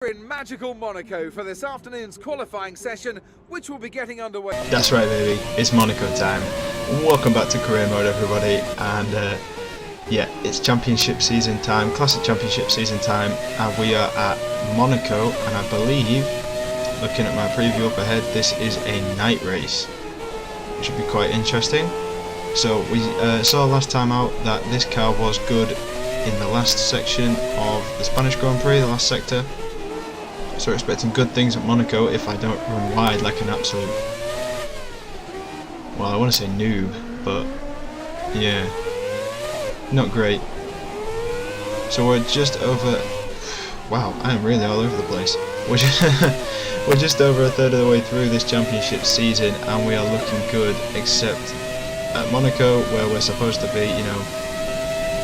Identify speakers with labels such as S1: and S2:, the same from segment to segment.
S1: We're in magical Monaco for this afternoon's qualifying session, which will be getting underway.
S2: That's right, baby. It's Monaco time. Welcome back to career mode, everybody. And yeah, it's championship season time, classic championship season time, and we are at Monaco. And I believe, looking at my preview up ahead, this is a night race, which should be quite interesting. So we saw last time out that this car was good in the last section of the Spanish Grand Prix, the last sector. So we're expecting good things at Monaco if I don't run wide like an absolute, well, I want to say noob, but yeah, not great. So we're just over, wow, I am really all over the place. We're just over a third of the way through this championship season, and we are looking good, except at Monaco, where we're supposed to be, you know,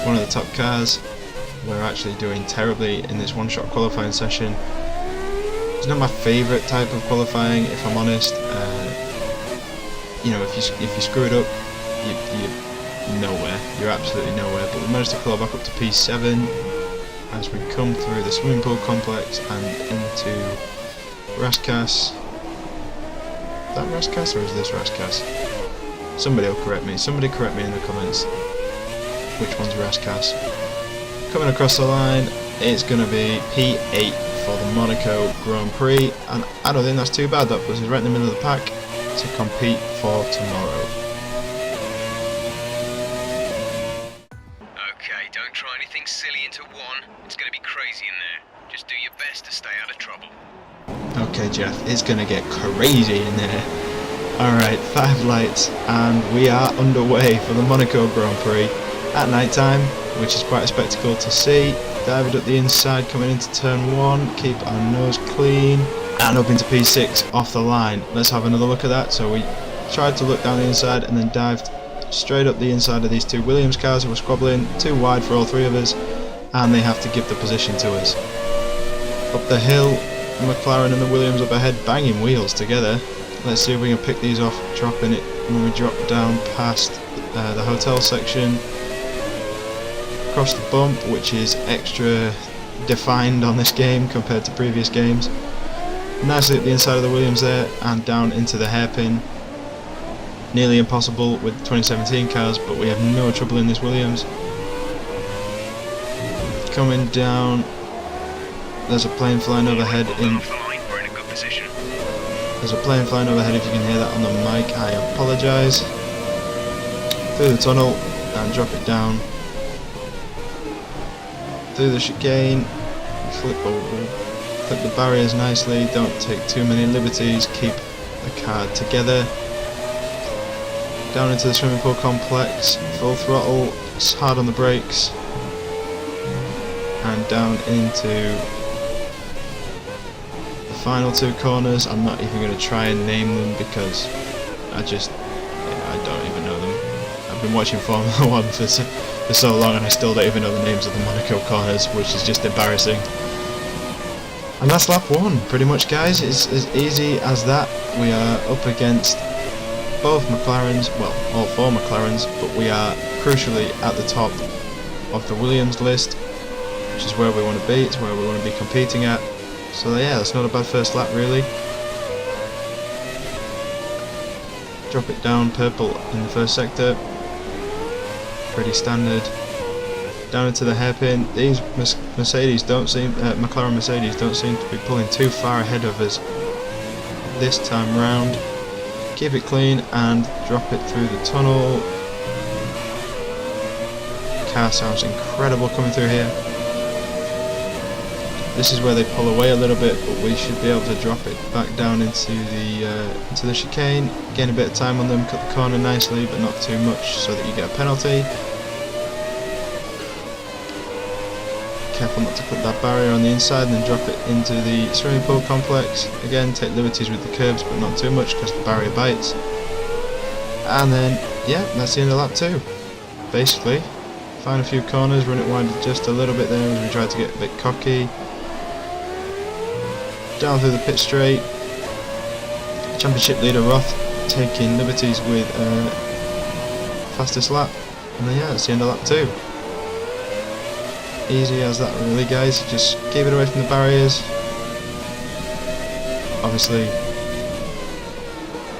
S2: one of the top cars. We're actually doing terribly in this one-shot qualifying session. It's not my favourite type of qualifying, if I'm honest. You know, if you screw it up, you're nowhere. You're absolutely nowhere. But we managed to claw back up to P7 as we come through the swimming pool complex and into Rascasse. Is that Rascasse or is this Rascasse? Somebody will correct me. Somebody correct me in the comments. Which one's Rascasse? Coming across the line, it's going to be P8 for the Monaco Grand Prix, and I don't think that's too bad. That puts us right in the middle of the pack to compete for tomorrow.
S3: Okay, don't try anything silly into one. It's going to be crazy in there. Just do your best to stay out of trouble.
S2: Okay, Jeff, it's going to get crazy in there. Alright, 5 lights, and we are underway for the Monaco Grand Prix at night time, which is quite a spectacle to see. Dived up the inside coming into turn 1, keep our nose clean, and up into P6 off the line. Let's have another look at that. So we tried to look down the inside and then dived straight up the inside of these two Williams cars who were squabbling, too wide for all three of us, and they have to give the position to us. Up the hill, the McLaren and the Williams up ahead banging wheels together. Let's see if we can pick these off, dropping it when we drop down past the hotel section. Across the bump, which is extra defined on this game compared to previous games. Nicely at the inside of the Williams there, and down into the hairpin. Nearly impossible with the 2017 cars, but we have no trouble in this Williams. Coming down, there's a plane flying overhead. There's a plane flying overhead, if you can hear that on the mic, I apologise. Through the tunnel and drop it down. Through the chicane, flip the barriers nicely, don't take too many liberties, keep the car together. Down into the swimming pool complex, full throttle, it's hard on the brakes, and down into the final two corners. I'm not even going to try and name them because I don't even know them. I've been watching Formula 1 for so long and I still don't even know the names of the Monaco corners, which is just embarrassing. And that's lap 1, pretty much, guys. It's as easy as that. We are up against both McLarens, well, all 4 McLarens, but we are crucially at the top of the Williams list, which is where we want to be. It's where we want to be competing at. So yeah, that's not a bad first lap, really. Drop it down purple in the first sector. Pretty standard. Down into the hairpin. These Mercedes don't seem, McLaren Mercedes don't seem to be pulling too far ahead of us this time round. Keep it clean and drop it through the tunnel. Car sounds incredible coming through here. This is where they pull away a little bit, but we should be able to drop it back down into the chicane. Gain a bit of time on them, cut the corner nicely, but not too much so that you get a penalty. Careful not to put that barrier on the inside and then drop it into the swimming pool complex. Again, take liberties with the curbs, but not too much because the barrier bites. And then, yeah, that's the end of lap 2. Basically, find a few corners, run it wide just a little bit there as we try to get a bit cocky. Down through the pit straight. Championship leader Roth taking liberties with fastest lap. And then, yeah, that's the end of lap 2. Easy as that, really, guys. Just keep it away from the barriers, obviously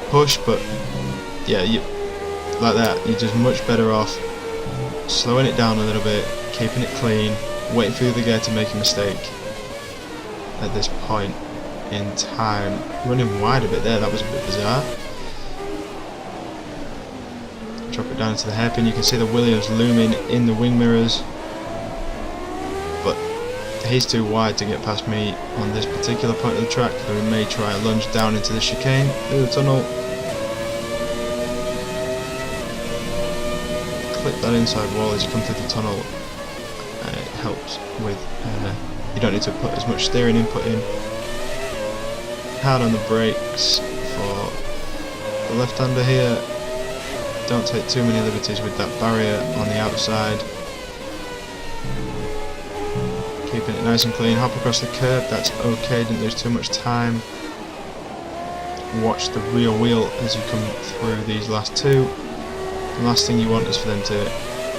S2: push, but yeah, you like that, you're just much better off slowing it down a little bit, keeping it clean, waiting for the other guy to make a mistake at this point in time. Running wide a bit there, that was a bit bizarre. Drop it down into the hairpin. You can see the Williams looming in the wing mirrors, but he's too wide to get past me on this particular point of the track, so we may try a lunge down into the chicane through the tunnel. Clip that inside wall as you come through the tunnel, and it helps with you don't need to put as much steering input in. Hard on the brakes for the left-hander here. Don't take too many liberties with that barrier on the outside. Keeping it nice and clean. Hop across the curb, that's okay, didn't lose too much time. Watch the rear wheel as you come through these last two. The last thing you want is for them to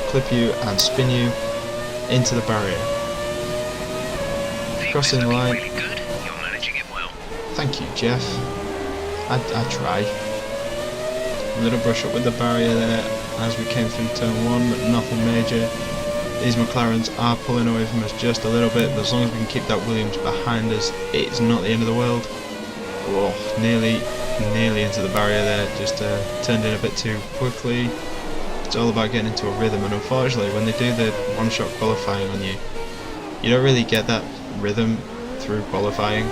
S2: clip you and spin you into the barrier. Crossing the line.
S3: Really good. You're managing it well.
S2: Thank you, Jeff. I try. A little brush up with the barrier there as we came through turn 1, but nothing major. These McLarens are pulling away from us just a little bit, but as long as we can keep that Williams behind us, it's not the end of the world. Oh, nearly into the barrier there, just turned in a bit too quickly. It's all about getting into a rhythm, and unfortunately when they do the one-shot qualifying on you, you don't really get that rhythm through qualifying.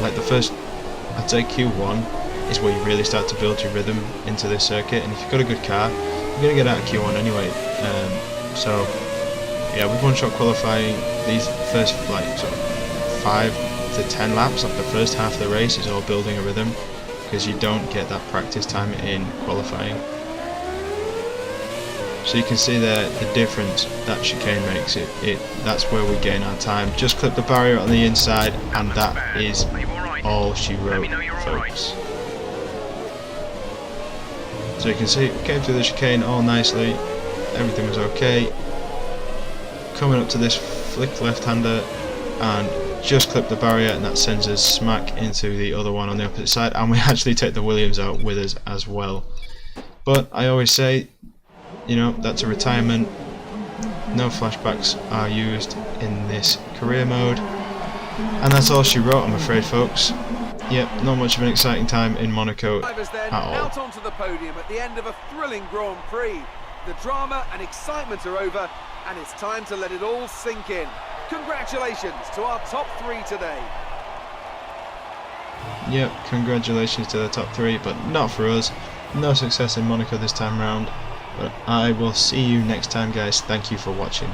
S2: Like the first, I'd say Q1 is where you really start to build your rhythm into this circuit, and if you've got a good car, you're going to get out of Q1 anyway. So yeah, with one-shot qualifying, these first like sort of 5 to 10 laps, like the first half of the race, is all building a rhythm, because you don't get that practice time in qualifying. So you can see there the difference that chicane makes. That's where we gain our time. Just clip the barrier on the inside, and that is all she wrote, folks. So you can see we came through the chicane all nicely, everything was okay. Coming up to this flick left-hander and just clip the barrier, and that sends us smack into the other one on the opposite side, and we actually take the Williams out with us as well. But I always say, you know, that's a retirement. No flashbacks are used in this career mode, and that's all she wrote, I'm afraid, folks. Yep, not much of an exciting time in Monaco at all.
S1: Out onto the podium at the end of a thrilling Grand Prix. The drama and excitement are over, and it's time to let it all sink in. Congratulations to our top 3 today.
S2: Yep, congratulations to the top 3, but not for us. No success in Monaco this time round. But I will see you next time, guys. Thank you for watching.